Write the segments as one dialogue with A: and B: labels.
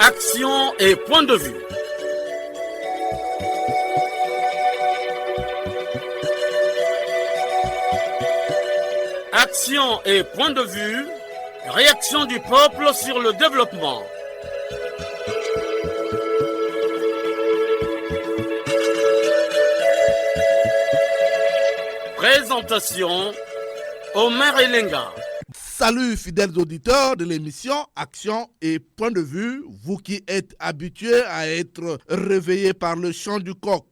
A: Action et point de vue. Action et point de vue. Réaction du peuple sur le développement. Présentation, Omer Elenga.
B: Salut fidèles auditeurs de l'émission Action et Point de Vue, vous qui êtes habitués à être réveillés par le chant du coq.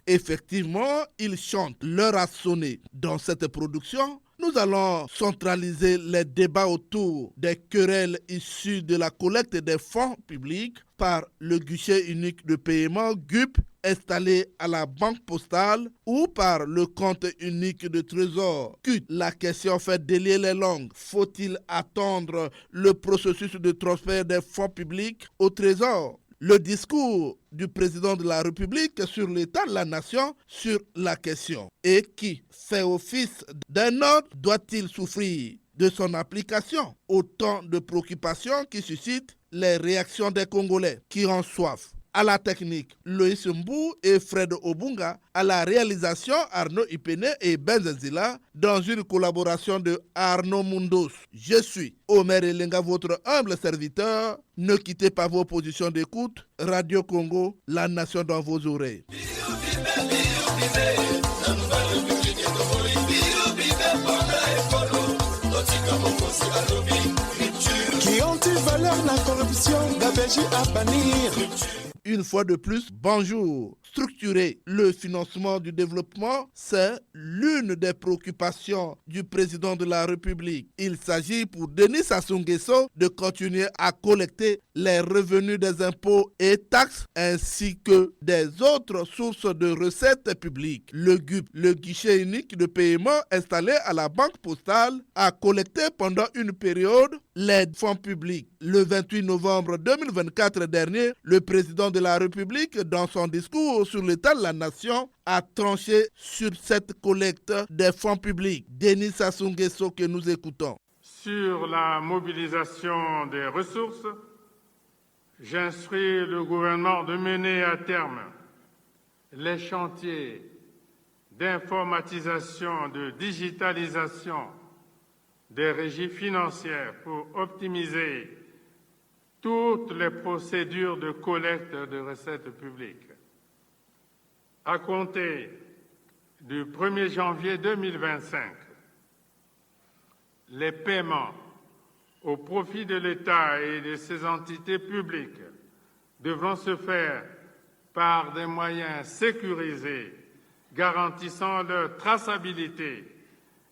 B: Effectivement, ils chantent, l'heure a sonné. Dans cette production, nous allons centraliser les débats autour des querelles issues de la collecte des fonds publics par le guichet unique de paiement GUP installé à la banque postale ou par le compte unique de trésor. La question fait délier les langues. Faut-il attendre le processus de transfert des fonds publics au trésor? Le discours du président de la République sur l'état de la nation sur la question. Et qui fait office d'un ordre doit-il souffrir de son application? Autant de préoccupations qui suscitent les réactions des Congolais qui ont soif. À la technique, Loïs Mbou et Fred Obunga. À la réalisation, Arnaud Ipene et Benzenzila, dans une collaboration de Arnaud Mundos. Je suis Omer Elenga, votre humble serviteur. Ne quittez pas vos positions d'écoute. Radio Congo, la nation dans vos oreilles.
C: Qui ont-ils valeur la corruption, la Belgique à bannir?
B: Une fois de plus, bonjour. Structurer le financement du développement, c'est l'une des préoccupations du président de la République. Il s'agit pour Denis Sassou Nguesso de continuer à collecter les revenus des impôts et taxes ainsi que des autres sources de recettes publiques. Le GUP, le guichet unique de paiement installé à la banque postale, a collecté pendant une période les fonds publics. Le 28 novembre 2024 dernier, le président de la République, dans son discours sur l'état de la nation, a tranché sur cette collecte des fonds publics. Denis Sassou Nguesso que nous écoutons.
D: Sur la mobilisation des ressources, j'instruis le gouvernement de mener à terme les chantiers d'informatisation, de digitalisation des régies financières pour optimiser toutes les procédures de collecte de recettes publiques. À compter du 1er janvier 2025, les paiements au profit de l'État et de ses entités publiques devront se faire par des moyens sécurisés garantissant leur traçabilité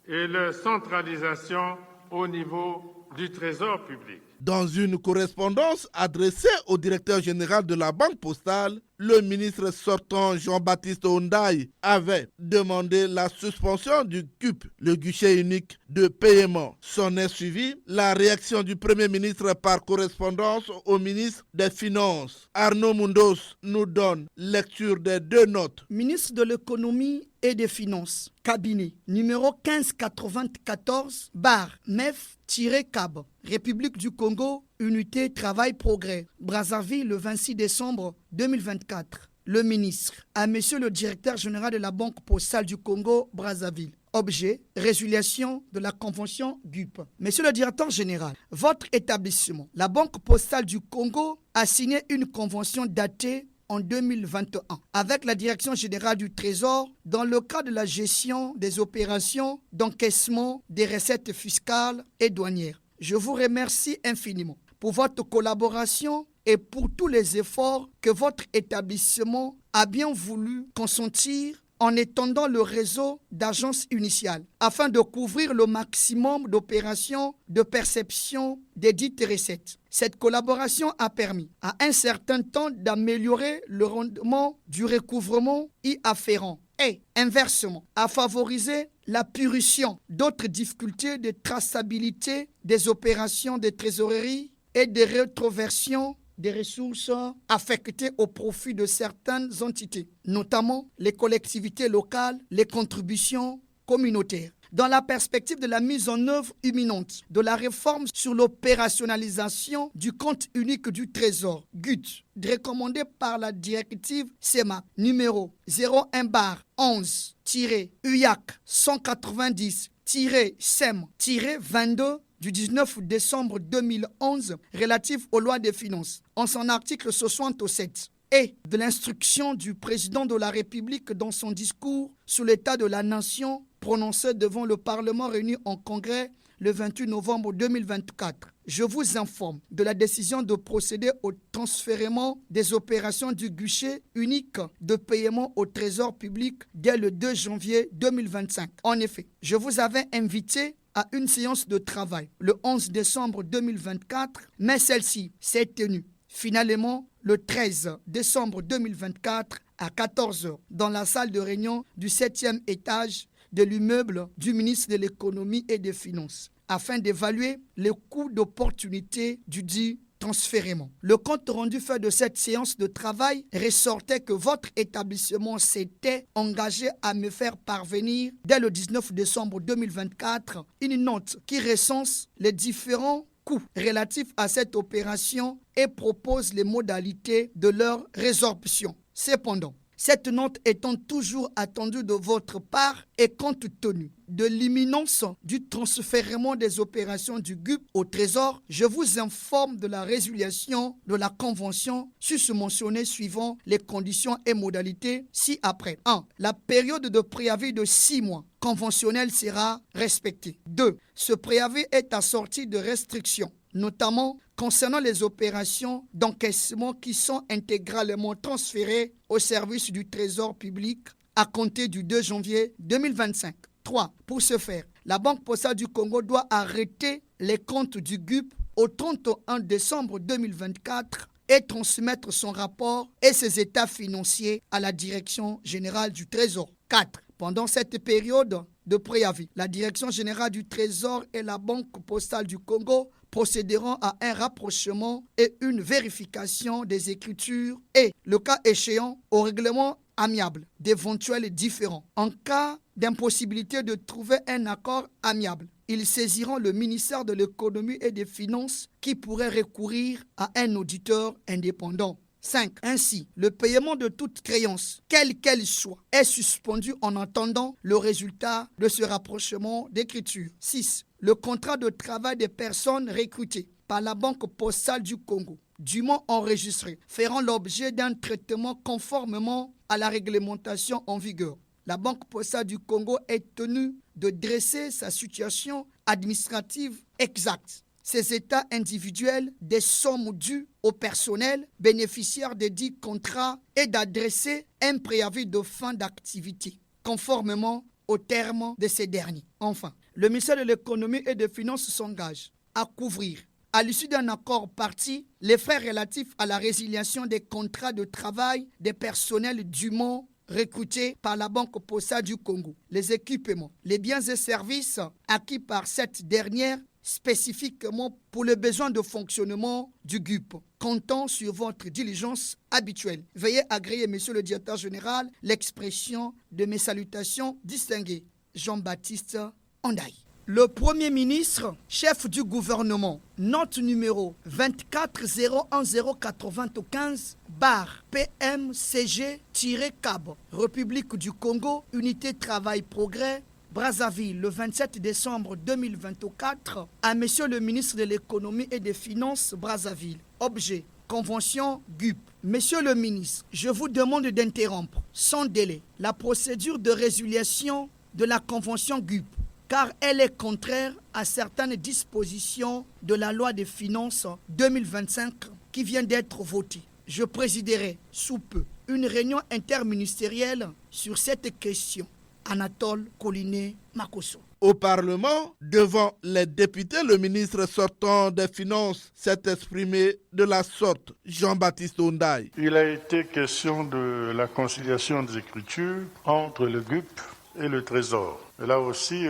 D: et leur centralisation au niveau du Trésor public.
B: Dans une correspondance adressée au directeur général de la Banque postale, le ministre sortant Jean-Baptiste Hondaï avait demandé la suspension du GUP, le guichet unique de paiement. S'en est suivi la réaction du Premier ministre par correspondance au ministre des Finances. Arnaud Mundos nous donne lecture des deux notes.
E: Ministre de l'économie et des finances, cabinet numéro 1594/MEF-CAB, République du Congo, Unité Travail Progrès, Brazzaville, le 26 décembre 2024. Le ministre à Monsieur le directeur général de la Banque postale du Congo, Brazzaville. Objet, résiliation de la convention GUP. Monsieur le directeur général, votre établissement, la Banque postale du Congo, a signé une convention datée en 2021 avec la Direction générale du Trésor dans le cadre de la gestion des opérations d'encaissement des recettes fiscales et douanières. Je vous remercie infiniment pour votre collaboration et pour tous les efforts que votre établissement a bien voulu consentir en étendant le réseau d'agences initiales afin de couvrir le maximum d'opérations de perception des dites recettes. Cette collaboration a permis à un certain temps d'améliorer le rendement du recouvrement y afférent et, inversement, à favoriser l'apparition d'autres difficultés de traçabilité des opérations de trésorerie et de rétroversion des ressources affectées au profit de certaines entités, notamment les collectivités locales, les contributions communautaires. dans la perspective de la mise en œuvre imminente de la réforme sur l'opérationnalisation du compte unique du Trésor, GUT, recommandé par la directive CEMAC numéro 01/11-UIAC 190-SEM-22 du 19 décembre 2011 relatif aux lois des finances, en son article 67, et de l'instruction du président de la République dans son discours sur l'état de la nation prononcé devant le Parlement réuni en congrès le 28 novembre 2024. Je vous informe de la décision de procéder au transfèrement des opérations du guichet unique de paiement au Trésor public dès le 2 janvier 2025. En effet, je vous avais invité à une séance de travail le 11 décembre 2024, mais celle-ci s'est tenue finalement le 13 décembre 2024 à 14h dans la salle de réunion du 7e étage de l'immeuble du ministre de l'Économie et des Finances afin d'évaluer les coûts d'opportunité du dit transfèrement. Le compte rendu fait de cette séance de travail ressortait que votre établissement s'était engagé à me faire parvenir dès le 19 décembre 2024 une note qui recense les différents coûts relatifs à cette opération et propose les modalités de leur résorption. Cependant, cette note étant toujours attendue de votre part et compte tenu de l'imminence du transfèrement des opérations du GUP au Trésor, je vous informe de la résiliation de la convention susmentionnée suivant les conditions et modalités ci-après. 1. La période de préavis de 6 mois conventionnelle sera respectée. 2. Ce préavis est assorti de restrictions, notamment concernant les opérations d'encaissement qui sont intégralement transférées au service du Trésor public à compter du 2 janvier 2025. 3. Pour ce faire, la Banque postale du Congo doit arrêter les comptes du GUP au 31 décembre 2024 et transmettre son rapport et ses états financiers à la Direction générale du Trésor. 4. Pendant cette période de préavis, la Direction générale du Trésor et la Banque postale du Congo procéderont à un rapprochement et une vérification des écritures et, le cas échéant, au règlement amiable d'éventuels différends. En cas d'impossibilité de trouver un accord amiable, ils saisiront le ministère de l'Économie et des Finances qui pourrait recourir à un auditeur indépendant. 5. Ainsi, le paiement de toute créance, quelle qu'elle soit, est suspendu en attendant le résultat de ce rapprochement d'écriture. 6. Le contrat de travail des personnes recrutées par la Banque postale du Congo, dûment enregistrées, feront l'objet d'un traitement conformément à la réglementation en vigueur. La Banque postale du Congo est tenue de dresser sa situation administrative exacte, ses états individuels des sommes dues au personnel bénéficiaire des dits contrats et d'adresser un préavis de fin d'activité, conformément aux termes de ces derniers. Enfin, le ministère de l'Économie et des Finances s'engage à couvrir, à l'issue d'un accord parti, les frais relatifs à la résiliation des contrats de travail des personnels dûment recrutés par la Banque postale du Congo, les équipements, les biens et services acquis par cette dernière spécifiquement pour les besoins de fonctionnement du GUP, comptant sur votre diligence habituelle. Veuillez agréer, monsieur le directeur général, l'expression de mes salutations distinguées. Jean-Baptiste Ondaï. Le Premier ministre, chef du gouvernement, note numéro 24-01095-PMCG-CAB, République du Congo, Unité Travail Progrès, Brazzaville, le 27 décembre 2024, à Monsieur le ministre de l'Économie et des Finances, Brazzaville. Objet, convention GUP. Monsieur le ministre, je vous demande d'interrompre, sans délai, la procédure de résiliation de la convention GUP, car elle est contraire à certaines dispositions de la loi des finances 2025 qui vient d'être votée. Je présiderai sous peu une réunion interministérielle sur cette question. Anatole Collinet Makosso.
B: Au Parlement, devant les députés, le ministre sortant des Finances s'est exprimé de la sorte. Jean-Baptiste Ondaï.
F: Il a été question de la conciliation des écritures entre le GUP et le Trésor. Et là aussi,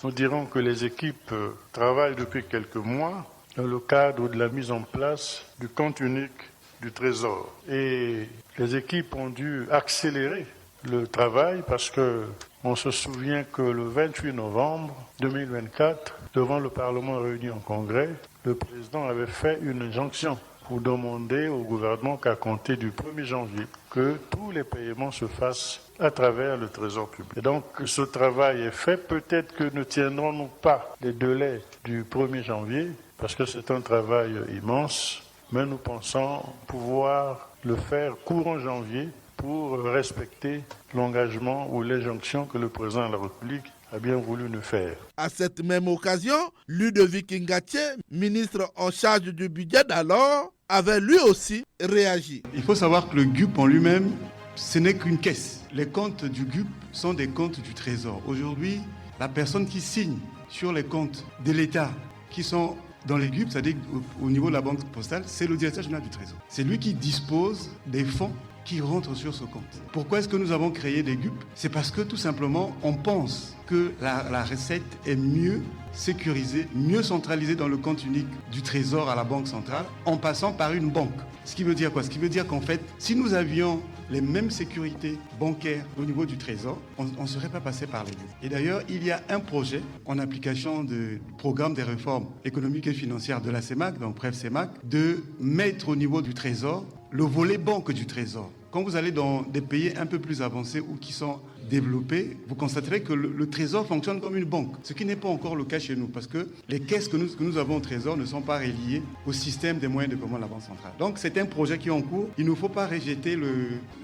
F: nous dirons que les équipes travaillent depuis quelques mois dans le cadre de la mise en place du compte unique du Trésor. Et les équipes ont dû accélérer le travail parce que on se souvient que le 28 novembre 2024, devant le Parlement réuni en congrès, le président avait fait une injonction pour demander au gouvernement qu'à compter du 1er janvier, que tous les paiements se fassent à travers le Trésor public. Et donc, ce travail est fait. Peut-être que ne tiendrons-nous pas les délais du 1er janvier, parce que c'est un travail immense, mais nous pensons pouvoir le faire courant janvier pour respecter l'engagement ou l'injonction que le président de la République a bien voulu nous faire.
B: À cette même occasion, Ludovic Ngatie, ministre en charge du budget d'alors, avait lui aussi réagi.
G: Il faut savoir que le GUP en lui-même, ce n'est qu'une caisse. Les comptes du GUP sont des comptes du Trésor. Aujourd'hui, la personne qui signe sur les comptes de l'État qui sont dans les GUP, c'est-à-dire au niveau de la Banque postale, c'est le directeur général du Trésor. C'est lui qui dispose des fonds qui rentrent sur ce compte. Pourquoi est-ce que nous avons créé des GUP? C'est parce que tout simplement, on pense que la recette est mieux sécurisée, mieux centralisée dans le compte unique du Trésor à la Banque centrale, en passant par une banque. Ce qui veut dire quoi? Ce qui veut dire qu'en fait, si nous avions les mêmes sécurités bancaires au niveau du Trésor, on ne serait pas passé par les GUP. Et d'ailleurs, il y a un projet en application du programme des réformes économiques et financières de la CEMAC, donc bref CEMAC, de mettre au niveau du Trésor le volet banque du Trésor. Quand vous allez dans des pays un peu plus avancés ou qui sont développés, vous constaterez que le Trésor fonctionne comme une banque, ce qui n'est pas encore le cas chez nous, parce que les caisses que nous avons au Trésor ne sont pas reliées au système des moyens de paiement de la Banque centrale. Donc c'est un projet qui est en cours. Il ne faut pas rejeter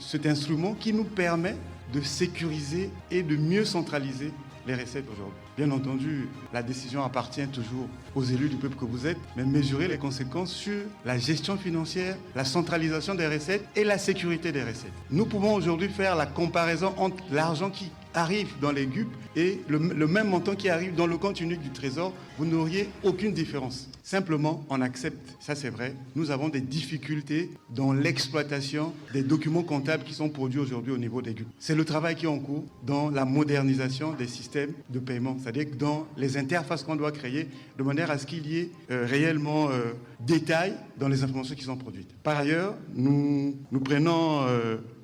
G: cet instrument qui nous permet de sécuriser et de mieux centraliser les recettes aujourd'hui. Bien entendu, la décision appartient toujours aux élus du peuple que vous êtes, mais mesurer les conséquences sur la gestion financière, la centralisation des recettes et la sécurité des recettes. Nous pouvons aujourd'hui faire la comparaison entre l'argent qui arrive dans les GUP et le même montant qui arrive dans le compte unique du Trésor. Vous n'auriez aucune différence. Simplement, on accepte, ça c'est vrai, nous avons des difficultés dans l'exploitation des documents comptables qui sont produits aujourd'hui au niveau des GUP. C'est le travail qui est en cours dans la modernisation des systèmes de paiement, c'est-à-dire que dans les interfaces qu'on doit créer, de manière à ce qu'il y ait réellement détail dans les informations qui sont produites. Par ailleurs, nous prenons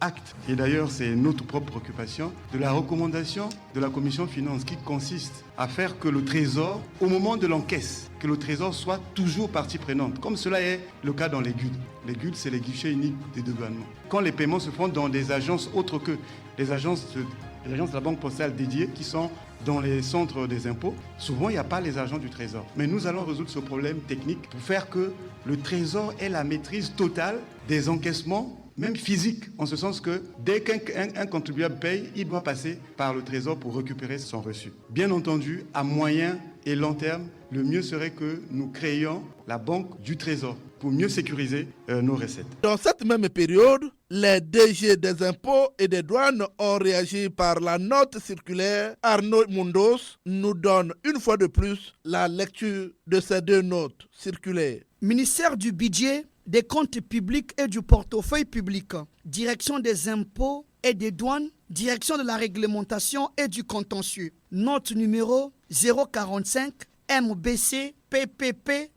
G: acte, et d'ailleurs c'est notre propre préoccupation, de la recommandation de la Commission Finances qui consiste à faire que le Trésor, au moment de l'encaisse, que le Trésor soit toujours partie prenante, comme cela est le cas dans les GUD. Les GUD, c'est les guichets uniques des douanements. Quand les paiements se font dans des agences autres que les agences de la Banque postale dédiées qui sont dans les centres des impôts, souvent il n'y a pas les agents du Trésor. Mais nous allons résoudre ce problème technique pour faire que le Trésor ait la maîtrise totale des encaissements, même physiques, en ce sens que dès qu'un contribuable paye, il doit passer par le Trésor pour récupérer son reçu. Bien entendu, à moyen et long terme, le mieux serait que nous créions la Banque du Trésor pour mieux sécuriser nos recettes.
B: Dans cette même période, les DG des impôts et des douanes ont réagi par la note circulaire. Arnaud Mundos nous donne une fois de plus la lecture de ces deux notes circulaires.
E: Ministère du budget, des comptes publics et du portefeuille public, direction des impôts et des douanes, direction de la réglementation et du contentieux. Note numéro 045 MBC PPP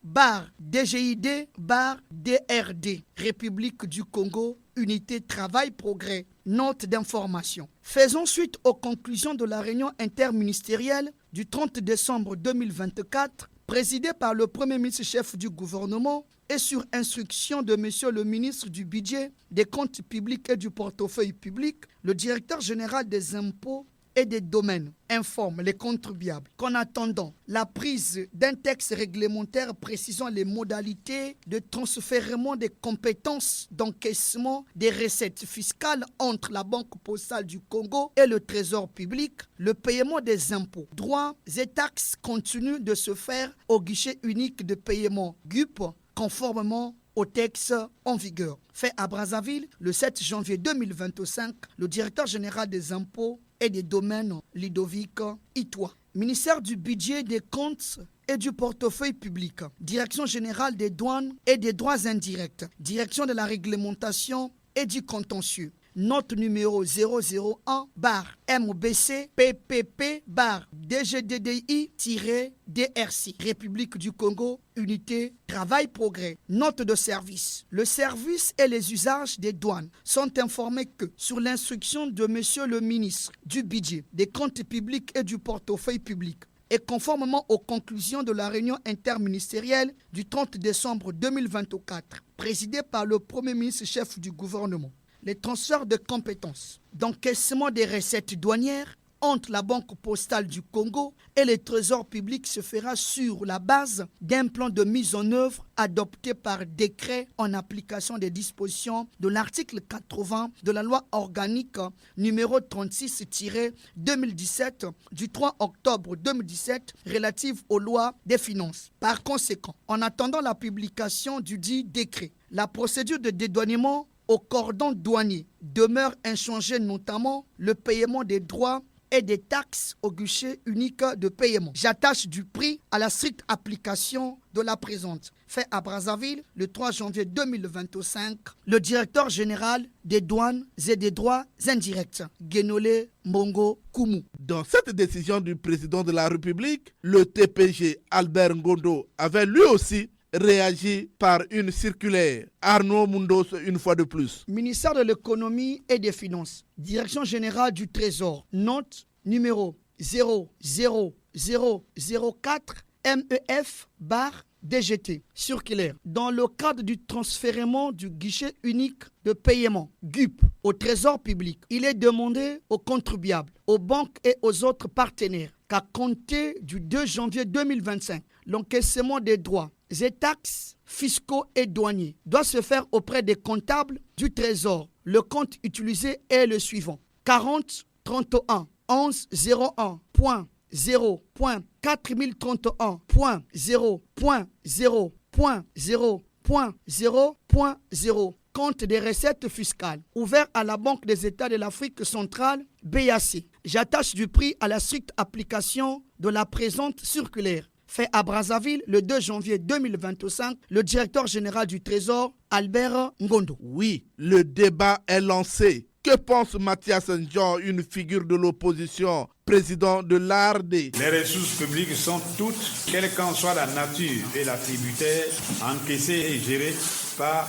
E: DGID DRD, République du Congo, Unité Travail Progrès. Note d'information. Faisons suite aux conclusions de la réunion interministérielle du 30 décembre 2024, présidée par le Premier ministre chef du gouvernement et sur instruction de Monsieur le ministre du Budget, des comptes publics et du portefeuille public, le directeur général des impôts et des domaines informe les contribuables qu'en attendant la prise d'un texte réglementaire précisant les modalités de transfèrement des compétences d'encaissement des recettes fiscales entre la Banque postale du Congo et le Trésor public, le paiement des impôts, droits et taxes continue de se faire au guichet unique de paiement GUP conformément au texte en vigueur. Fait à Brazzaville le 7 janvier 2025, le directeur général des impôts et des domaines Ludovic Itoa. Ministère du budget, des comptes et du portefeuille public. Direction générale des douanes et des droits indirects. Direction de la réglementation et du contentieux. note numéro 001/MBC PPP/DGDDI-DRC, République du Congo, unité Travail Progrès. Note de service. Le service et les usages des douanes sont informés que, sur l'instruction de Monsieur le ministre du Budget, des Comptes publics et du Portefeuille public, et conformément aux conclusions de la réunion interministérielle du 30 décembre 2024, présidée par le Premier ministre chef du gouvernement, les transferts de compétences d'encaissement des recettes douanières entre la Banque postale du Congo et les trésors publics se fera sur la base d'un plan de mise en œuvre adopté par décret en application des dispositions de l'article 80 de la loi organique numéro 36-2017 du 3 octobre 2017 relative aux lois des finances. Par conséquent, en attendant la publication du dit décret, la procédure de dédouanement au cordon douanier demeure inchangée, notamment le paiement des droits et des taxes au guichet unique de paiement. J'attache du prix à la stricte application de la présente. Fait à Brazzaville le 3 janvier 2025, le directeur général des douanes et des droits indirects, Guénolé Mbongo Koumou.
B: Dans cette décision du président de la République, le TPG Albert Ngondo avait lui aussi réagi par une circulaire. Arnaud Mundos, une fois de plus.
E: Ministère de l'économie et des finances, Direction générale du Trésor, note numéro 00004 MEF/DGT, circulaire. Dans le cadre du transfèrement du guichet unique de paiement, GUP, au Trésor public, il est demandé aux contribuables, aux banques et aux autres partenaires qu'à compter du 2 janvier 2025, l'encaissement des droits et taxes fiscaux et douaniers doit se faire auprès des comptables du Trésor. Le compte utilisé est le suivant: 40 31 11 01.0.400031.0.0.0.0.0 compte des recettes fiscales ouvert à la Banque des États de l'Afrique centrale, BAC. J'attache du prix à la stricte application de la présente circulaire. Fait à Brazzaville le 2 janvier 2025, le directeur général du Trésor, Albert Ngondo.
B: Oui, le débat est lancé. Que pense Mathias Ndjon, une figure de l'opposition, président de l'ARD?
H: Les ressources publiques sont toutes, quelle qu'en soit la nature et la tributaire, encaissées et gérées par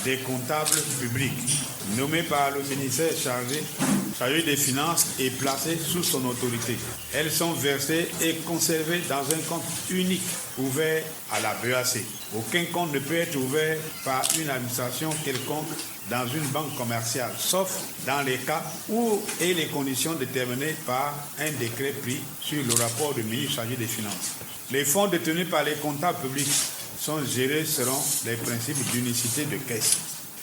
H: des comptables publics, nommés par le ministère chargé des Finances et placées sous son autorité. Elles sont versées et conservées dans un compte unique ouvert à la BAC. Aucun compte ne peut être ouvert par une administration quelconque dans une banque commerciale, sauf dans les cas où et les conditions déterminées par un décret pris sur le rapport du ministre chargé des Finances. Les fonds détenus par les comptables publics sont gérés selon les principes d'unicité de caisse.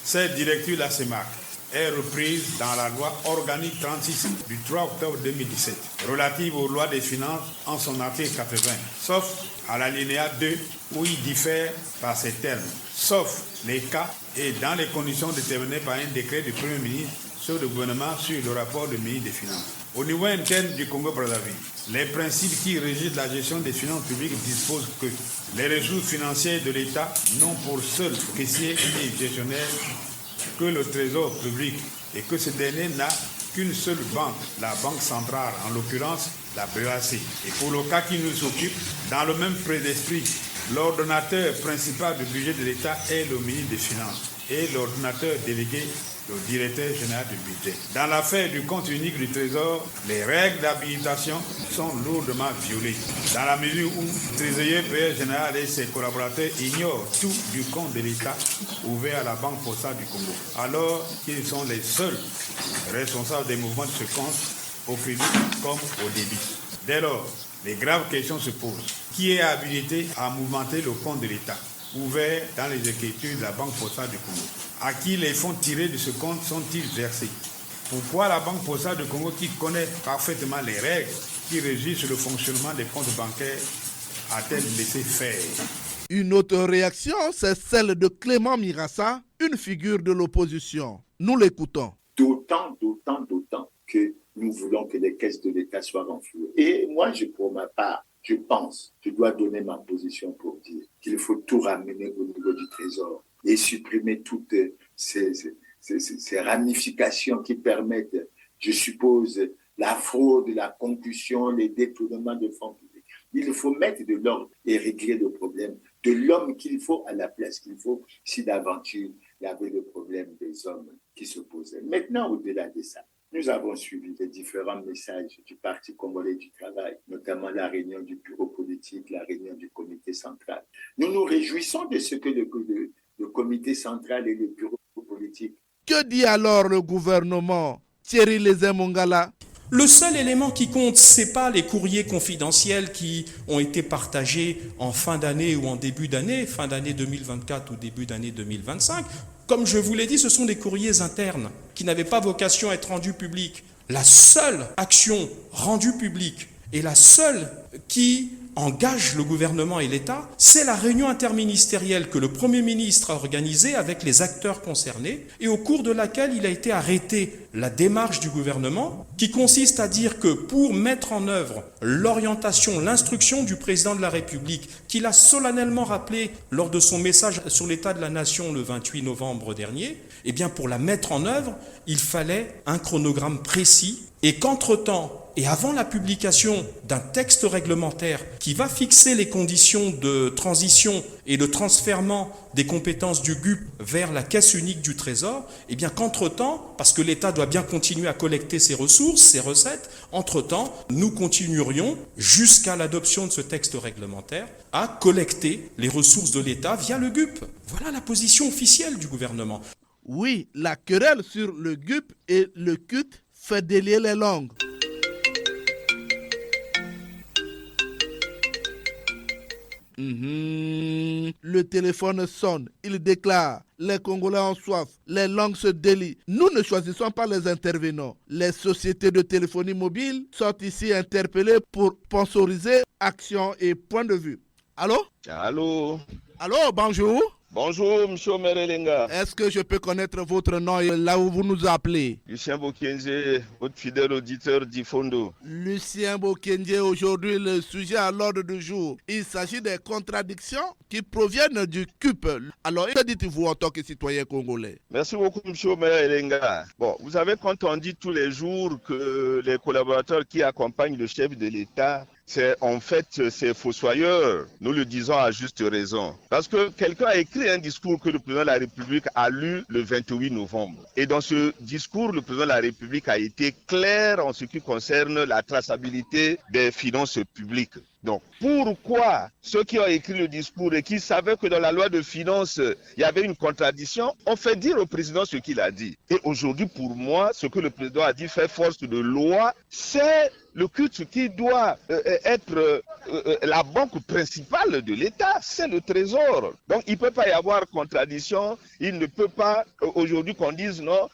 H: Cette directive, la CEMAC, est reprise dans la loi organique 36 du 3 octobre 2017, relative aux lois des finances en son article 80, sauf à l'alinéa 2 où il diffère par ses termes, sauf les cas et dans les conditions déterminées par un décret du Premier ministre sur le gouvernement sur le rapport du ministre des Finances. Au niveau interne du Congo-Brazzaville, les principes qui régissent la gestion des finances publiques disposent que les ressources financières de l'État n'ont pour seul caissier et gestionnaire que le Trésor public et que ce dernier n'a qu'une seule banque, la Banque centrale, en l'occurrence la BAC. Et pour le cas qui nous occupe, dans le même d'esprit, l'ordonnateur principal du budget de l'État est le ministre des Finances et l'ordonnateur délégué le directeur général du budget. Dans l'affaire du compte unique du Trésor, les règles d'habilitation sont lourdement violées, dans la mesure où le trésorier payeur général et ses collaborateurs ignorent tout du compte de l'État ouvert à la Banque postale du Congo, alors qu'ils sont les seuls responsables des mouvements de ce compte au crédit comme au débit. Dès lors, les graves questions se posent. Qui est habilité à mouvementer le compte de l'État ouvert dans les écritures de la Banque postale du Congo? À qui les fonds tirés de ce compte sont-ils versés? Pourquoi la Banque postale du Congo, qui connaît parfaitement les règles qui régissent le fonctionnement des comptes bancaires, a-t-elle laissé faire?
B: Une autre réaction, c'est celle de Clément Mirassa, une figure de l'opposition. Nous l'écoutons.
I: D'autant que nous voulons que les caisses de l'État soient renflouées. Et moi, pour ma part, je pense, je dois donner ma position pour dire qu'il faut tout ramener au niveau du Trésor et supprimer toutes ces ces ramifications qui permettent, je suppose, la fraude, la concussion, les détournements de fonds publics. Il faut mettre de l'ordre et régler le problème de l'homme qu'il faut à la place qu'il faut si d'aventure il y avait le problème des hommes qui se posaient. Maintenant, au-delà de ça, nous avons suivi les différents messages du Parti congolais du travail, notamment la réunion du bureau politique, la réunion du comité central. Nous nous réjouissons de ce que le comité central et le bureau politique.
B: Que dit alors le gouvernement, Thierry Lézé-Mongala?
J: Le seul élément qui compte, ce n'est pas les courriers confidentiels qui ont été partagés en fin d'année ou en début d'année, fin d'année 2024 ou début d'année 2025. Comme je vous l'ai dit, ce sont des courriers internes qui n'avaient pas vocation à être rendus publics. La seule action rendue publique et la seule qui engage le gouvernement et l'État, c'est la réunion interministérielle que le Premier ministre a organisée avec les acteurs concernés et au cours de laquelle il a été arrêté la démarche du gouvernement qui consiste à dire que pour mettre en œuvre l'orientation, l'instruction du président de la République qu'il a solennellement rappelé lors de son message sur l'état de la nation le 28 novembre dernier, eh bien pour la mettre en œuvre, il fallait un chronogramme précis et qu'entre-temps, et avant la publication d'un texte réglementaire qui va fixer les conditions de transition et de transfèrement des compétences du GUP vers la caisse unique du Trésor, eh bien qu'entre-temps, parce que l'État doit bien continuer à collecter ses ressources, ses recettes, entre-temps, nous continuerions, jusqu'à l'adoption de ce texte réglementaire, à collecter les ressources de l'État via le GUP. Voilà la position officielle du gouvernement.
B: Oui, la querelle sur le GUP et le CUT fait délier les langues. Le téléphone sonne, il déclare, les Congolais ont soif, les langues se délient. Nous ne choisissons pas les intervenants. Les sociétés de téléphonie mobile sont ici interpellées pour sponsoriser actions et points de vue. Allô?
K: Allô?
B: Allô, bonjour.
K: Bonjour, M. Omerelenga.
B: Est-ce que je peux connaître votre nom et là où vous nous appelez?
K: Lucien Bokenze, votre fidèle auditeur d'Ifondo.
B: Lucien Bokenze, aujourd'hui le sujet à l'ordre du jour. Il s'agit des contradictions qui proviennent du CUP. Alors, que dites-vous en tant que citoyen congolais?
K: Merci beaucoup, M. Omerelenga. Bon, vous avez entendu tous les jours que les collaborateurs qui accompagnent le chef de l'État, c'est ces fossoyeurs. Nous le disons à juste raison. Parce que quelqu'un a écrit un discours que le président de la République a lu le 28 novembre. Et dans ce discours, le président de la République a été clair en ce qui concerne la traçabilité des finances publiques. Donc, pourquoi ceux qui ont écrit le discours et qui savaient que dans la loi de finances, il y avait une contradiction, ont fait dire au président ce qu'il a dit. Et aujourd'hui, pour moi, ce que le président a dit fait force de loi, c'est le culte qui doit être la banque principale de l'État, c'est le Trésor. Donc, il ne peut pas y avoir contradiction. Il ne peut pas, aujourd'hui, qu'on dise non,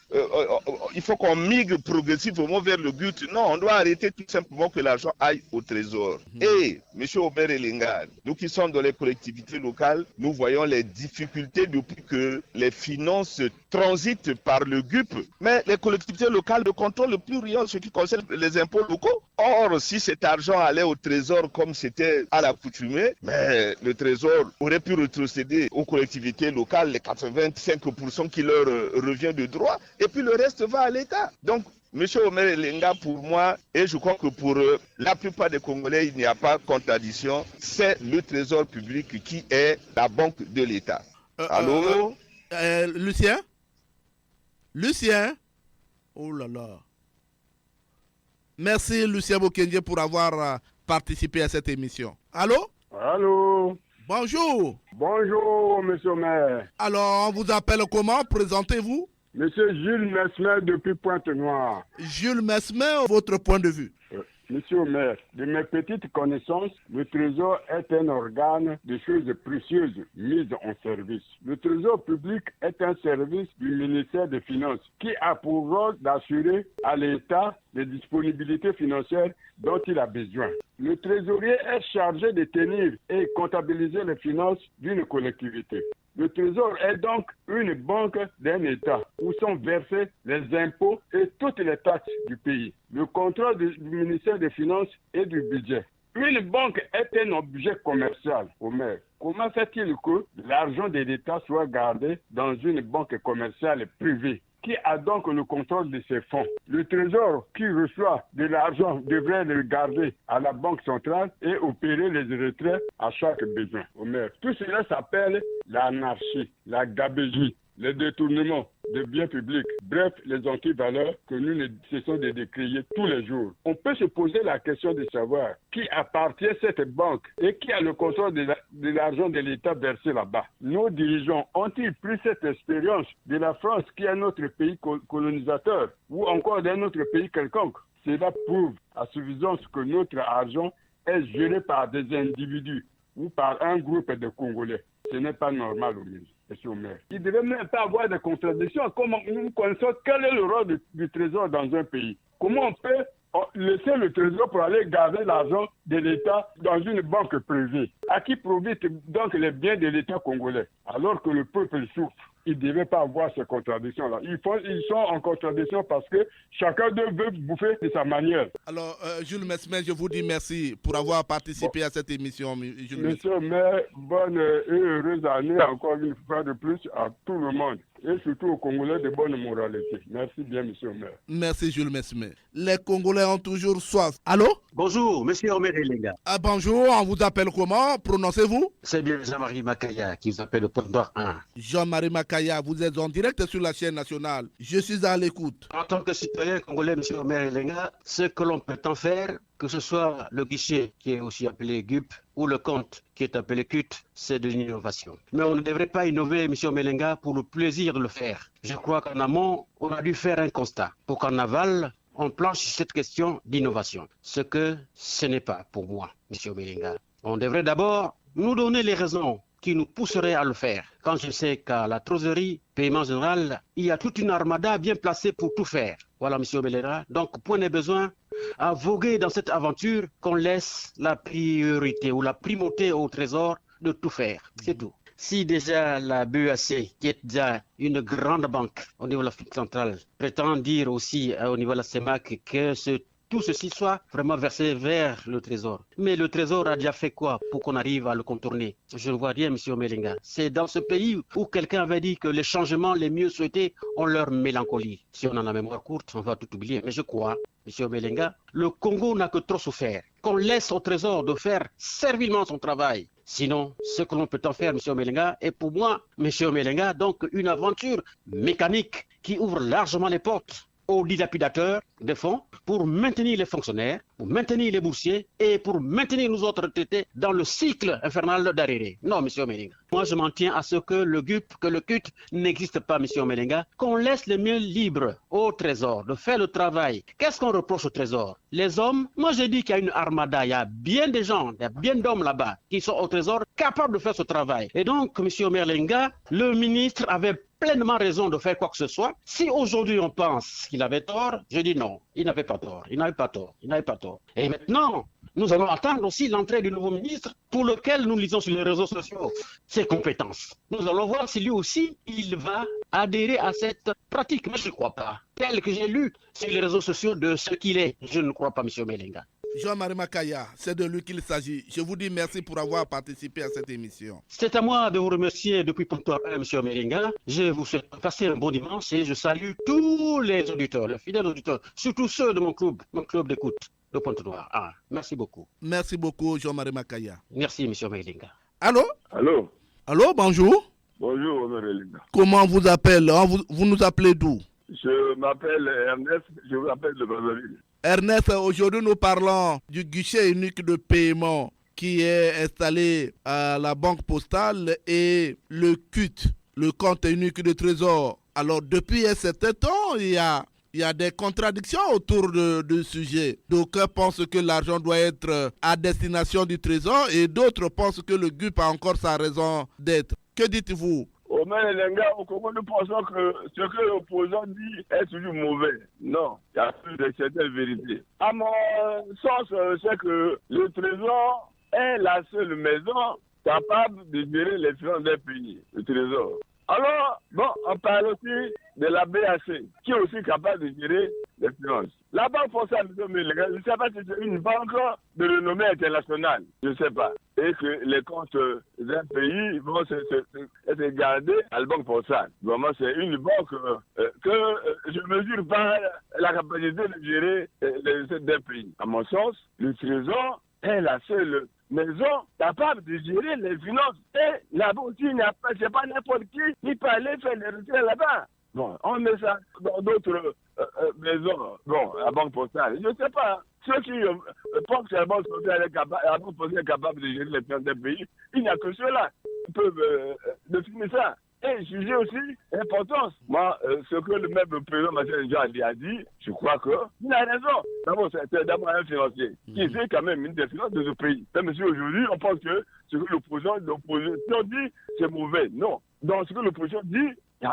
K: il faut qu'on migre progressivement vers le but. Non, on doit arrêter tout simplement que l'argent aille au Trésor. Et, M. Omerelenga, nous qui sommes dans les collectivités locales, nous voyons les difficultés depuis que les finances transitent par le GUP. Mais les collectivités locales ne contrôlent plus rien en ce qui concerne les impôts locaux. Or, si cet argent allait au Trésor comme c'était à l'accoutumée, mais le Trésor aurait pu retrocéder aux collectivités locales les 85% qui leur revient de droit, et puis le reste va à l'État. Donc, M. Omerelenga, pour moi, et je crois que pour la plupart des Congolais, il n'y a pas contradiction, c'est le Trésor public qui est la banque de l'État. Allô?
B: Lucien? Lucien? Oh là là. Merci Lucien Bokenze pour avoir participé à cette émission. Allô?
L: Allô?
B: Bonjour.
L: Bonjour, monsieur le maire.
B: Alors, on vous appelle comment? Présentez-vous.
L: Monsieur Jules Mesmer depuis Pointe-Noire.
B: Jules Mesmer, votre point de vue?
L: Monsieur le maire, de mes petites connaissances, le Trésor est un organe de choses précieuses mises en service. Le Trésor public est un service du ministère des Finances qui a pour rôle d'assurer à l'État les disponibilités financières dont il a besoin. Le trésorier est chargé de tenir et comptabiliser les finances d'une collectivité. Le Trésor est donc une banque d'un État où sont versés les impôts et toutes les taxes du pays. Le contrôle du ministère des Finances et du budget. Une banque est un objet commercial au maire. Comment fait-il que l'argent de l'État soit gardé dans une banque commerciale privée? Qui a donc le contrôle de ces fonds? Le Trésor qui reçoit de l'argent devrait le garder à la Banque centrale et opérer les retraits à chaque besoin. Omer, tout cela s'appelle l'anarchie, la gabegie, le détournement de biens publics, bref, les antivaleurs que nous ne cessons de décrier tous les jours. On peut se poser la question de savoir qui appartient à cette banque et qui a le contrôle de l'argent de l'État versé là-bas. Nos dirigeants ont-ils pris cette expérience de la France qui est notre pays colonisateur ou encore d'un autre pays quelconque? Cela prouve à suffisance que notre argent est géré par des individus ou par un groupe de Congolais. Ce n'est pas normal, monsieur le maire. Il ne devait même pas avoir de contradictions. Comment nous connaissons quel est le rôle du Trésor dans un pays? Comment on peut laisser le Trésor pour aller garder l'argent de l'État dans une banque privée? À qui profitent donc les biens de l'État congolais alors que le peuple souffre? Ils ne devaient pas avoir ces contradictions-là. Ils sont en contradiction parce que chacun d'eux veut bouffer de sa manière.
B: Alors, Jules Mesmer, je vous dis merci pour avoir participé à cette émission.
L: Monsieur le maire, bonne et heureuse année encore une fois de plus à tout le monde. Et surtout aux Congolais de bonne moralité. Merci bien, monsieur le maire.
B: Merci, Jules Mesmer. Les Congolais ont toujours soif. Allô?
M: Bonjour, monsieur Omer Elenga.
B: Bonjour, on vous appelle comment? Prononcez-vous?
M: C'est bien Jean-Marie Makaya qui vous appelle le Point d'Or 1.
B: Jean-Marie Makaya, vous êtes en direct sur la chaîne nationale. Je suis à l'écoute.
M: En tant que citoyen congolais, monsieur Omer Elenga, ce que l'on peut en faire, que ce soit le guichet qui est aussi appelé GUP ou le compte qui est appelé CUT, c'est de l'innovation. Mais on ne devrait pas innover, M. Melenga, pour le plaisir de le faire. Je crois qu'en amont, on a dû faire un constat pour qu'en aval, on planche sur cette question d'innovation. Ce que ce n'est pas pour moi, M. Melenga. On devrait d'abord nous donner les raisons qui nous pousseraient à le faire. Quand je sais qu'à la Trésorier, paiement général, il y a toute une armada bien placée pour tout faire. Voilà, M. Melenga. Donc, point de besoin à voguer dans cette aventure qu'on laisse la priorité ou la primauté au Trésor de tout faire. C'est tout. Si déjà la BEAC, qui est déjà une grande banque au niveau de l'Afrique centrale, prétend dire aussi au niveau de la CEMAC que tout ceci soit vraiment versé vers le Trésor. Mais le Trésor a déjà fait quoi pour qu'on arrive à le contourner? Je ne vois rien, M. Melenga. C'est dans ce pays où quelqu'un avait dit que les changements les mieux souhaités ont leur mélancolie. Si on en a mémoire courte, on va tout oublier. Mais je crois, M. Melenga, le Congo n'a que trop souffert. Qu'on laisse au Trésor de faire servilement son travail. Sinon, ce que l'on peut en faire, M. Melenga, est pour moi, M. Melenga, donc une aventure mécanique qui ouvre largement les portes aux dilapidateurs de fonds pour maintenir les fonctionnaires, pour maintenir les boursiers et pour maintenir nous autres retraités dans le cycle infernal d'arrêt. Non, M. Melenga. Moi, je m'en tiens à ce que le GUP, que le CUT n'existe pas, M. Melenga, qu'on laisse les mains libres au Trésor de faire le travail. Qu'est-ce qu'on reproche au Trésor? Les hommes, moi j'ai dit qu'il y a une armada, il y a bien des gens, il y a bien d'hommes là-bas qui sont au Trésor capables de faire ce travail. Et donc, M. Melenga, le ministre avait pleinement raison de faire quoi que ce soit. Si aujourd'hui on pense qu'il avait tort, je dis non, il n'avait pas tort, il n'avait pas tort, il n'avait pas tort. Et maintenant, nous allons attendre aussi l'entrée du nouveau ministre pour lequel nous lisons sur les réseaux sociaux ses compétences. Nous allons voir si lui aussi, il va adhérer à cette pratique. Mais je ne crois pas. Tel que j'ai lu sur les réseaux sociaux de ce qu'il est, je ne crois pas, M. Melenga.
B: Jean-Marie Makaya, c'est de lui qu'il s'agit. Je vous dis merci pour avoir participé à cette émission.
M: C'est à moi de vous remercier depuis Pontoir 1, M. Melenga. Je vous souhaite passer un bon dimanche et je salue tous les auditeurs, les fidèles auditeurs, surtout ceux de mon club d'écoute de Pontoir 1. Merci beaucoup.
B: Merci beaucoup, Jean-Marie Makaya.
M: Merci, M. Melenga.
B: Allô?
L: Allô?
B: Allô, bonjour.
L: Bonjour, Omer Elenga.
B: Comment on vous appelle? Vous nous appelez d'où?
L: Je m'appelle Ernest, je vous appelle de Brazzaville.
B: Ernest, aujourd'hui nous parlons du guichet unique de paiement qui est installé à la banque postale et le CUT, le compte unique de trésor. Alors depuis un certain temps, il y a des contradictions autour du sujet. D'aucuns pensent que l'argent doit être à destination du trésor et d'autres pensent que le GUP a encore sa raison d'être. Que dites-vous?
L: Omer Elenga, au Congo, nous pensons que ce que l'opposant dit est toujours mauvais. Non, il y a plus de certaines vérités. À mon sens, c'est que le Trésor est la seule maison capable de gérer les finances des pays, le Trésor. Alors, bon, on parle aussi de la BAC, qui est aussi capable de gérer des finances. La Banque postale, je ne sais pas si c'est une banque de renommée internationale, je ne sais pas. Et que les comptes d'un pays vont être gardés à la Banque postale. Vraiment, c'est une banque que je ne mesure pas la capacité de gérer les recettes d'un pays. À mon sens, le Trésor est la seule maison capable de gérer les finances. Et là-bas aussi, c'est pas n'importe qui peut aller faire les retraits là-bas. Bon, on met ça dans d'autres maisons. Bon, la Banque postale, je ne sais pas. Ceux qui pensent que la Banque postale est capable de gérer les finances d'un pays, il n'y a que ceux-là qui peuvent définir ça. Et juger aussi l'importance. Moi, ce que le même président Marcel Jean a dit, je crois qu'il a raison. D'abord, c'est d'abord un financier qui est quand même une des finances de ce pays. Même si aujourd'hui, on pense que ce que l'opposition dit, c'est mauvais. Non. Donc, ce que l'opposition dit,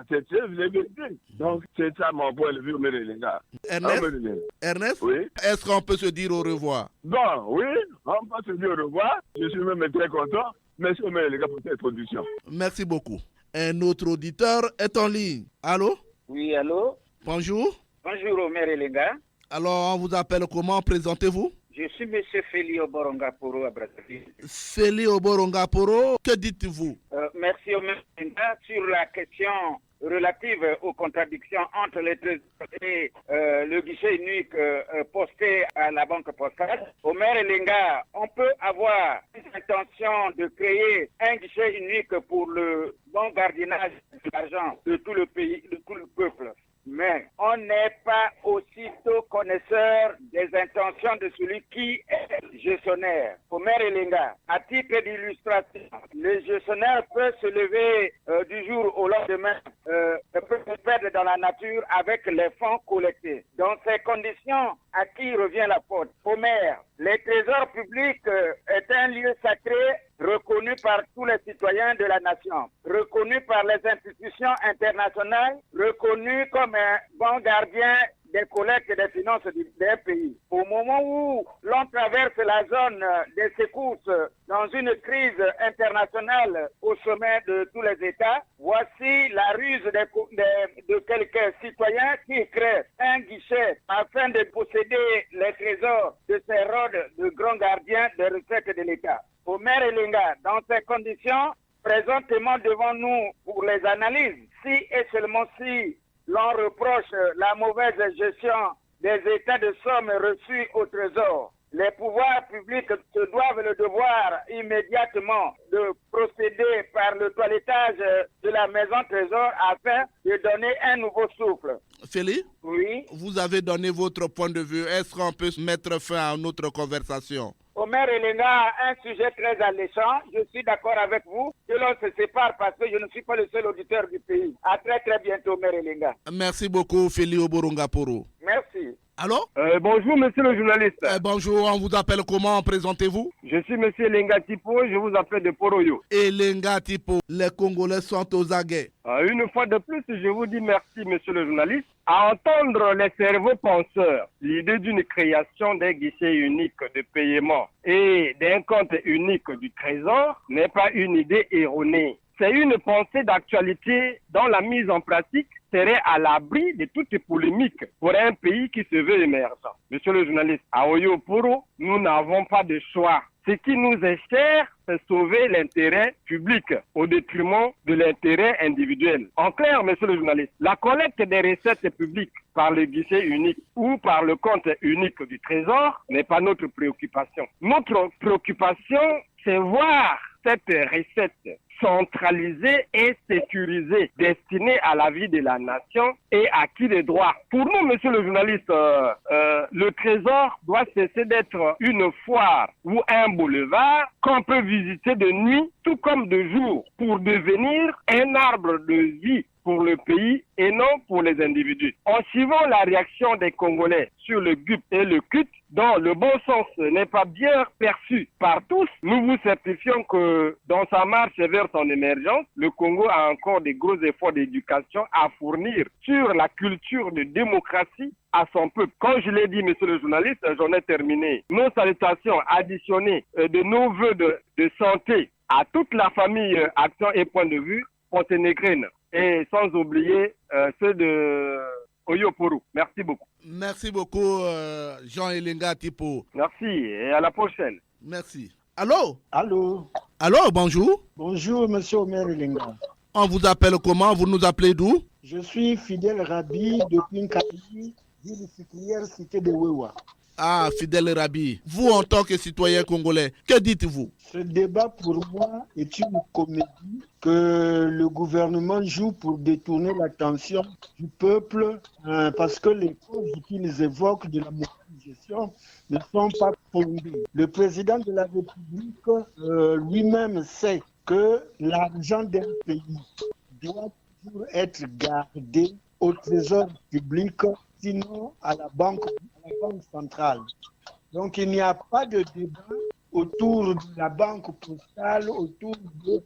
L: c'est la vérité. Donc, c'est ça mon point de vue, les gars.
B: Ernest,
L: oui?
B: Est-ce qu'on peut se dire au revoir?
L: Bon, oui, on peut se dire au revoir. Je suis même très content. Merci, les gars, pour cette production.
B: Merci beaucoup. Un autre auditeur est en ligne. Allô?
N: Oui, allô?
B: Bonjour.
N: Bonjour, Omer Elenga.
B: Alors, on vous appelle comment? Présentez-vous?
N: Je suis M. Feli Oborongaporo à Brazzaville.
B: Feli Oborongaporo, que dites-vous?
N: Merci, Omer Elenga. Sur la question relative aux contradictions entre les trésors et le guichet unique posté à la Banque postale. Omer Elenga, on peut avoir l'intention de créer un guichet unique pour le bon gardiennage de l'argent de tout le pays, de tout le peuple. Mais on n'est pas aussitôt connaisseur des intentions de celui qui est gestionnaire. Omer Elenga, à titre d'illustration, le gestionnaire peut se lever du jour au lendemain, peut se perdre dans la nature avec les fonds collectés. Dans ces conditions, à qui revient la faute? Omer, les trésors publics est un lieu sacré reconnu par tous les citoyens de la nation, reconnu par les institutions internationales, reconnu comme un bon gardien des collectes et des finances d'un pays. Au moment où l'on traverse la zone des secousses dans une crise internationale au sommet de tous les États, voici la ruse de quelques citoyens qui créent un guichet afin de posséder les trésors de ces rôles de grands gardiens des recettes de l'État. Omer Elenga, dans ces conditions, présentement devant nous pour les analyses, si et seulement si l'on reproche la mauvaise gestion des états de sommes reçus au trésor, les pouvoirs publics se doivent le devoir immédiatement de procéder par le toilettage de la maison trésor afin de donner un nouveau souffle.
B: Feli?
N: Oui?
B: Vous avez donné votre point de vue. Est-ce qu'on peut mettre fin à notre conversation?
N: Omer Elenga, un sujet très alléchant. Je suis d'accord avec vous que l'on se sépare parce que je ne suis pas le seul auditeur du pays. À très très bientôt, Omer Elenga.
B: Merci beaucoup, Feli Oborongaporo.
N: Merci.
B: Allô?
L: Bonjour, monsieur le journaliste.
B: Bonjour, on vous appelle comment? Présentez-vous?
L: Je suis monsieur Elenga Tipo, je vous appelle de Poroyo.
B: Elenga Tipo, les Congolais sont aux aguets.
L: Une fois de plus, je vous dis merci, monsieur le journaliste. À entendre les cerveaux penseurs, l'idée d'une création d'un guichet unique de paiement et d'un compte unique du Trésor n'est pas une idée erronée. C'est une pensée d'actualité dont la mise en pratique serait à l'abri de toute polémique pour un pays qui se veut émergent. Monsieur le journaliste, à Oyoporo, nous n'avons pas de choix. Ce qui nous est cher, c'est sauver l'intérêt public au détriment de l'intérêt individuel. En clair, monsieur le journaliste, la collecte des recettes publiques par le guichet unique ou par le compte unique du Trésor n'est pas notre préoccupation. Notre préoccupation, c'est voir cette recette centralisée et sécurisée, destinée à la vie de la nation et à qui les droits. Pour nous, monsieur le journaliste, le Trésor doit cesser d'être une foire ou un boulevard qu'on peut visiter de nuit, tout comme de jour, pour devenir un arbre de vie pour le pays et non pour les individus. En suivant la réaction des Congolais sur le GUP et le CUT, dont le bon sens n'est pas bien perçu par tous, nous vous certifions que dans sa marche vers son émergence, le Congo a encore des gros efforts d'éducation à fournir sur la culture de démocratie à son peuple. Comme je l'ai dit, monsieur le journaliste, j'en ai terminé. Nos salutations additionnées de nos voeux de santé à toute la famille Action et Point de Vue, Monténégrine. Et sans oublier ceux de Oyoporo. Merci beaucoup.
B: Merci beaucoup, Jean Elenga Tipo.
L: Merci et à la prochaine.
B: Merci. Allô?
O: Allô?
B: Allô, bonjour.
O: Bonjour, monsieur Omer Elenga.
B: On vous appelle comment? Vous nous appelez d'où?
O: Je suis Fidèle Rabi depuis Nkati, ville sucrière cité de Wewa.
B: Ah, Fidèle Rabi, vous en tant que citoyen congolais, que dites-vous?
O: Ce débat pour moi est une comédie que le gouvernement joue pour détourner l'attention du peuple parce que les causes qu'ils évoquent de la mauvaise gestion ne sont pas fondées. Le président de la République lui-même sait que l'argent d'un pays doit toujours être gardé au trésor public, sinon à la banque centrale. Donc il n'y a pas de débat autour de la banque postale, autour de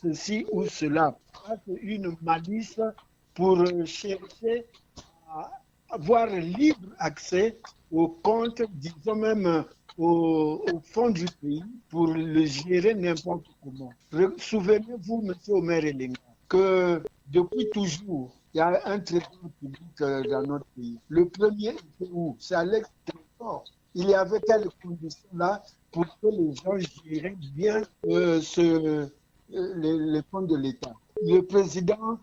O: ceci ou cela. C'est une malice pour chercher à avoir libre accès aux comptes, disons même au fond du pays, pour le gérer n'importe comment. Souvenez-vous, M. Omer Elenga, que depuis toujours, il y a un trésor public dans notre pays. Le premier était où? C'est à l'extérieur. Il y avait quelles conditions là pour que les gens géraient bien les fonds de l'État. Le président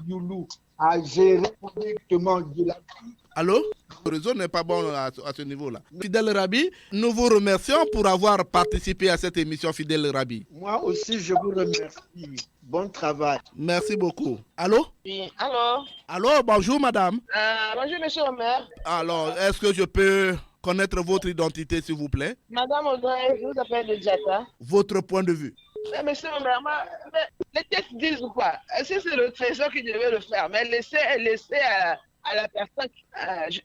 O: Youlou a géré correctement de la vie.
B: Allô? Le réseau n'est pas bon à ce niveau-là. Fidèle Rabi, nous vous remercions pour avoir participé à cette émission Fidèle Rabi.
O: Moi aussi, je vous remercie. Bon travail.
B: Merci beaucoup. Allô?
P: Oui, allô?
B: Allô, bonjour madame.
P: Bonjour monsieur Omer.
B: Alors, est-ce que je peux connaître votre identité s'il vous plaît?
P: Madame Audrey, je vous appelle de Djata.
B: Votre point de vue?
P: Monsieur Omer, les textes disent quoi? Est-ce que c'est le trésor qui devait le faire? Mais laissez à la personne,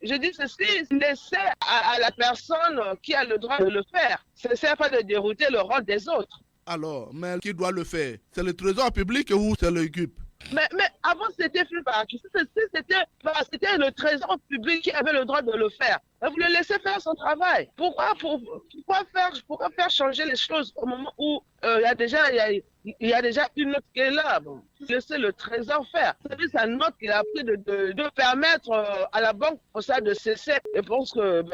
P: je dis ceci, laissez à la personne qui a le droit de le faire. Ce n'est pas de dérouter le rôle des autres.
B: Alors, mais qui doit le faire? C'est le trésor public ou c'est le GUP?
P: Mais avant, c'était fait par qui? C'était le trésor public qui avait le droit de le faire. Vous le laissez faire son travail. Pourquoi faire changer les choses au moment où il y a déjà une note qui est là? Bon, laissez le trésor faire. C'est sa note qu'il a pris de permettre à la banque pour ça de cesser. Je pense que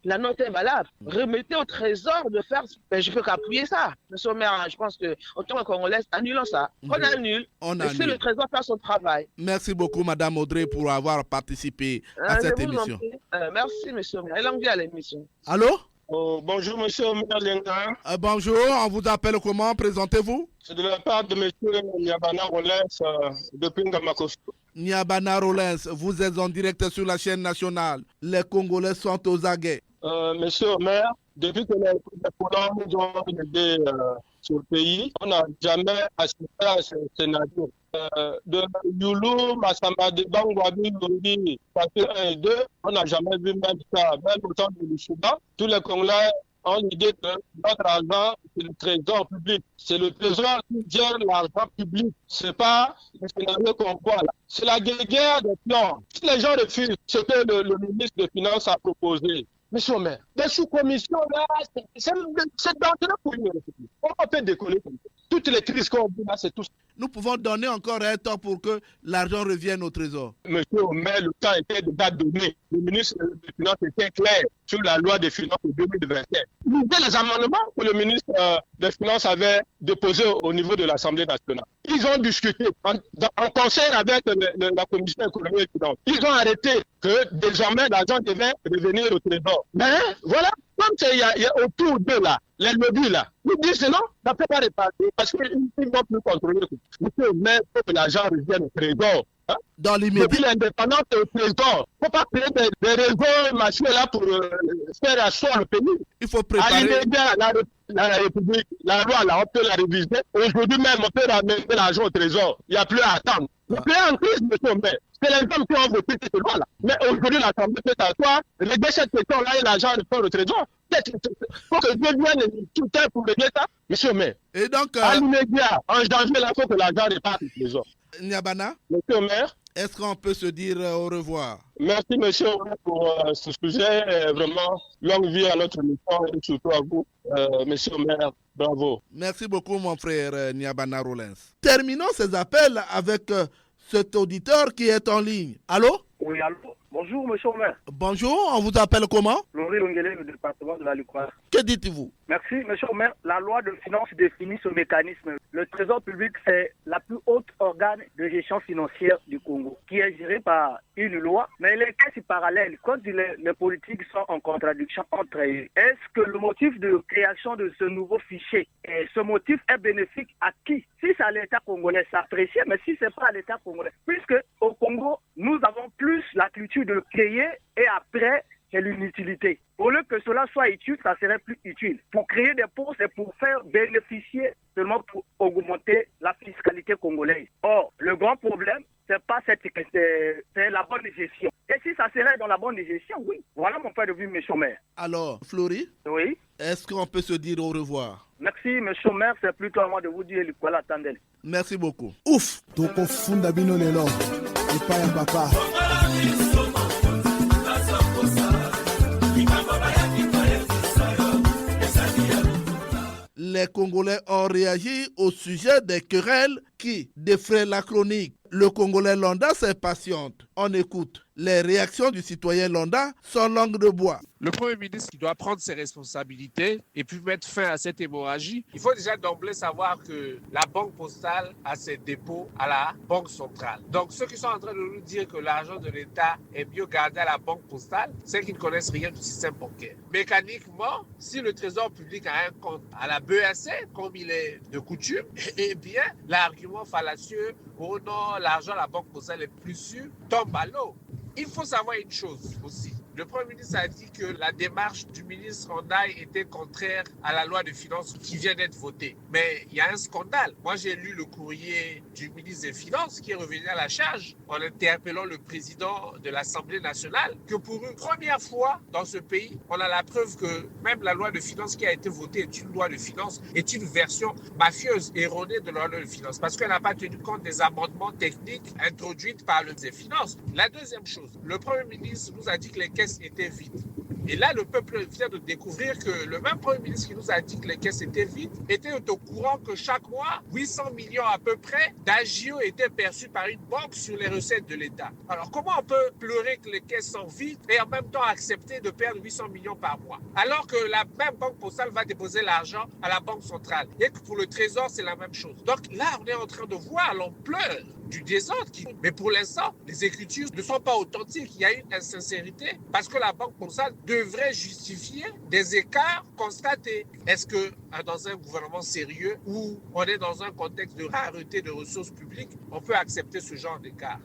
P: la note est valable. Remettez au trésor de faire. Je peux qu'appuyer ça. Monsieur le maire, je pense que autant qu'on laisse, annulons ça. On annule. Laissez le trésor faire son travail.
B: Merci beaucoup, madame Audrey, pour avoir participé à cette émission.
P: Merci, monsieur. Elle en vient à l'émission.
B: Allô?
Q: Bonjour, monsieur Omer Elenga.
B: Bonjour, on vous appelle comment? Présentez-vous.
Q: C'est de la part de monsieur Niabana Rollens depuis Ngamakosto.
B: Niabana Rollens, vous êtes en direct sur la chaîne nationale. Les Congolais sont aux aguets.
Q: Monsieur Omer, depuis que les colons nous ont aidés sur le pays, on n'a jamais assisté à ce scénario. De Youlou, Massamba, de Bangwabi, Lombi, Papier 1 et 2, on n'a jamais vu même ça. Même au temps de l'Issouba, tous les Congolais ont l'idée que notre argent, c'est le trésor public. C'est le trésor qui gère l'argent public. C'est pas le scénario qu'on voit là. C'est la guerre des plans. Si les gens refusent ce que le ministre des Finances a proposé, monsieur Omer, des sous-commissions là, c'est dangereux pour une république. On peut décoller comme ça. Toutes les crises qu'on vit là, c'est tout.
B: Nous pouvons donner encore un temps pour que l'argent revienne au trésor.
Q: Monsieur Omer, le temps était déjà donné. Le ministre des Finances était clair sur la loi des finances de 2021. Lisez les amendements que le ministre des Finances avait déposés au niveau de l'Assemblée nationale. Ils ont discuté en concert avec la Commission économique et finance. Ils ont arrêté que désormais l'argent devait revenir au trésor. Mais voilà, comme il y a autour d'eux là, les lobbies là, ils disent non, ça ne peut pas répartir parce qu'ils ne vont plus contrôler. Monsieur, mais il faut que l'argent revienne au trésor. Hein?
B: Dans l'immédiat.
Q: Depuis l'indépendance au trésor, il ne faut pas créer des réseaux machins là pour faire asseoir le pays.
B: Il faut préparer.
Q: À l'immédiat, la République, la loi là, on peut la réviser. Aujourd'hui même, on peut ramener l'argent au trésor. Il n'y a plus à attendre. Le pays en crise, monsieur Omer. C'est les hommes qui ont voté cette loi-là. Mais aujourd'hui, l'Assemblée peut s'asseoir, régler cette question-là et l'argent retourne au trésor. Il faut que Dieu vienne tout le temps pour régler ça, monsieur Omer.
B: Et donc,
Q: à l'immédiat, en janvier, il faut que l'argent reparte au trésor.
B: Niabana,
Q: monsieur Omer,
B: est-ce qu'on peut se dire au revoir?
Q: Merci, monsieur Omer, pour ce sujet. Vraiment, longue vie à notre mission et surtout à vous, monsieur Omer. Bravo.
B: Merci beaucoup, mon frère Niabana Rollens. Terminons ces appels avec cet auditeur qui est en ligne. Allô?
R: Oui, allô. Bonjour, monsieur le maire.
B: Bonjour, on vous appelle comment?
R: Laurie Longuele, le département de la Ligue-Croix.
B: Que dites-vous?
R: Merci, monsieur le maire. La loi de finances définit ce mécanisme. Le Trésor public, c'est la plus haute organe de gestion financière du Congo, qui est géré par une loi, mais les caisses parallèles, quand les politiques sont en contradiction entre eux, est-ce que le motif de création de ce nouveau fichier, ce motif est bénéfique à qui? Si c'est à l'État congolais, c'est apprécié, mais si c'est pas à l'État congolais, puisque au Congo, nous avons plus la culture de créer et après, c'est l'inutilité. Au lieu que cela soit utile, ça serait plus utile. Pour créer des postes, c'est pour faire bénéficier seulement pour augmenter la fiscalité congolaise. Or, le grand problème, c'est pas c'est la bonne gestion. Et si ça serait dans la bonne gestion, oui. Voilà mon point de vue, monsieur le maire.
B: Alors, Florie?
R: Oui.
B: Est-ce qu'on peut se dire au revoir?
R: Merci, monsieur le maire. C'est plutôt à moi de vous dire quoi attendez.
B: Merci beaucoup. Ouf!
C: Tokofunda bino lelo. Epa ya papa.
B: Les Congolais ont réagi au sujet des querelles qui défraient la chronique. Le Congolais lambda s'impatiente. On écoute. Les réactions du citoyen lambda sont langue de bois.
S: Le Premier ministre qui doit prendre ses responsabilités et puis mettre fin à cette hémorragie, il faut déjà d'emblée savoir que la banque postale a ses dépôts à la banque centrale. Donc ceux qui sont en train de nous dire que l'argent de l'État est mieux gardé à la banque postale, c'est qu'ils ne connaissent rien du système bancaire. Mécaniquement, si le Trésor public a un compte à la BEAC, comme il est de coutume, eh bien l'argument fallacieux « oh non, l'argent à la banque postale est plus sûr » tombe à l'eau. Il faut savoir une chose aussi. Le Premier ministre a dit que la démarche du ministre Rondaï était contraire à la loi de finances qui vient d'être votée. Mais il y a un scandale. Moi, j'ai lu le courrier du ministre des Finances qui est revenu à la charge en interpellant le président de l'Assemblée nationale que pour une première fois dans ce pays, on a la preuve que même la loi de finances qui a été votée est une loi de finances, est une version mafieuse, erronée de la loi de finances parce qu'elle n'a pas tenu compte des amendements techniques introduits par le ministre des Finances. La deuxième chose, le Premier ministre nous a dit que les caisses étaient vides. Et là, le peuple vient de découvrir que le même Premier ministre qui nous a dit que les caisses étaient vides était au courant que chaque mois, 800 millions à peu près d'agio étaient perçus par une banque sur les recettes de l'État. Alors, comment on peut pleurer que les caisses sont vides et en même temps accepter de perdre 800 millions par mois? Alors que la même banque postale va déposer l'argent à la banque centrale. Et que pour le Trésor, c'est la même chose. Donc là, on est en train de voir l'ampleur du désordre. Mais pour l'instant, les écritures ne sont pas authentiques. Il y a une insincérité parce que la banque postale devrait justifier des écarts constatés. Est-ce que dans un gouvernement sérieux où on est dans un contexte de rareté de ressources publiques, on peut accepter ce genre d'écart?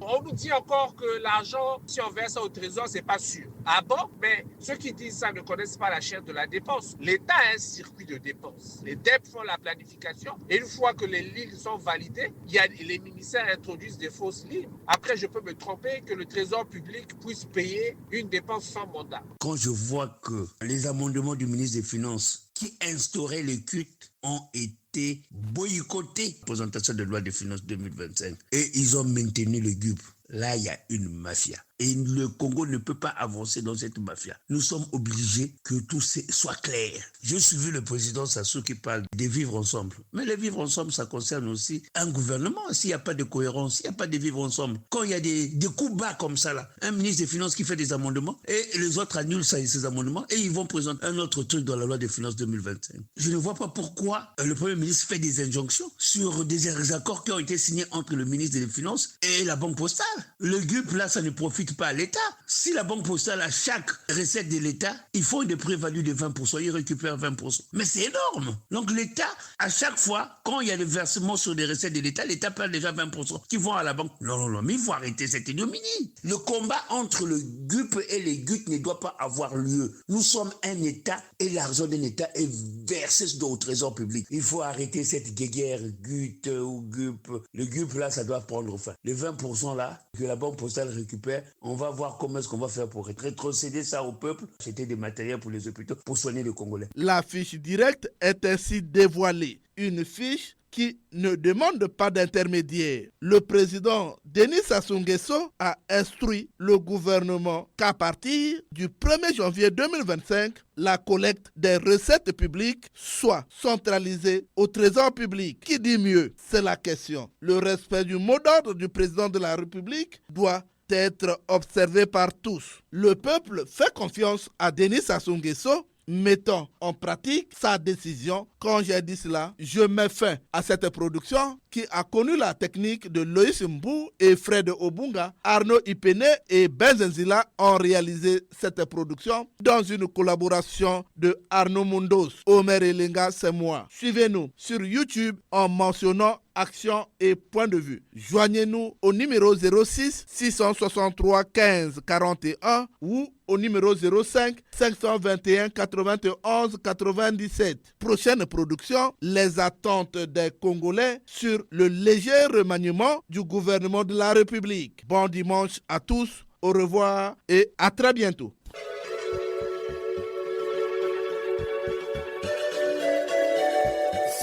S: On nous dit encore que l'argent, si on verse ça au Trésor, c'est pas sûr. Ah bon? Mais ceux qui disent ça ne connaissent pas la chaîne de la dépense. L'État a un circuit de dépenses. Les DEP font la planification et une fois que les lignes sont validées, il y a les ministères introduisent des fausses lignes. Après, je peux me tromper que le Trésor public puisse payer une dépense sans mandat.
T: Quand je vois que les amendements du ministre des Finances qui instauraient le culte ont été boycottés, présentation de loi de finances 2025, et ils ont maintenu le GUP. Là, il y a une mafia. Et le Congo ne peut pas avancer dans cette mafia. Nous sommes obligés que tout soit clair. J'ai suivi le président Sassou qui parle de vivre ensemble. Mais le vivre ensemble, ça concerne aussi un gouvernement. S'il n'y a pas de cohérence, s'il n'y a pas de vivre ensemble, quand il y a des coups bas comme ça, là, un ministre des Finances qui fait des amendements et les autres annulent ces amendements et ils vont présenter un autre truc dans la loi des finances 2025. Je ne vois pas pourquoi le Premier ministre fait des injonctions sur des accords qui ont été signés entre le ministre des Finances et la Banque postale. Le GUP, là, ça ne profite pas à l'État. Si la Banque postale, à chaque recette de l'État, ils font des prévalues de 20%, ils récupèrent 20%. Mais c'est énorme. Donc l'État, à chaque fois, quand il y a des versements sur des recettes de l'État perd déjà 20% qui vont à la banque. Non, mais il faut arrêter cette ignominie. Le combat entre le GUP et les GUT ne doit pas avoir lieu. Nous sommes un État et l'argent d'un État est versé au trésor public. Il faut arrêter cette guéguerre GUT ou GUP. Le GUP, là, ça doit prendre fin. Les 20% là, que la Banque postale récupère, on va voir comment est-ce qu'on va faire pour rétrocéder ça au peuple. C'était des matériels pour les hôpitaux, pour soigner les Congolais.
B: La fiche directe est ainsi dévoilée. Une fiche qui ne demande pas d'intermédiaire. Le président Denis Sassou Nguesso a instruit le gouvernement qu'à partir du 1er janvier 2025, la collecte des recettes publiques soit centralisée au trésor public. Qui dit mieux? C'est la question. Le respect du mot d'ordre du président de la République doit être observé par tous. Le peuple fait confiance à Denis Sassou Nguesso. Mettons en pratique sa décision. Quand j'ai dit cela, je mets fin à cette production qui a connu la technique de Loïs Mbou et Fred Obunga. Arnaud Ipene et Benzenzila ont réalisé cette production dans une collaboration de Arnaud Mundos. Omer Elenga, c'est moi. Suivez-nous sur YouTube en mentionnant Action et Point de Vue. Joignez-nous au numéro 06 663 15 41 ou au numéro 05 521 91 97. Prochaine production, les attentes des Congolais sur le léger remaniement du gouvernement de la République. Bon dimanche à tous, au revoir et à très bientôt.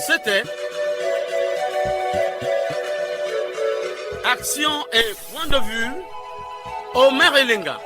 A: C'était Action et Point de Vue, Omer Elenga.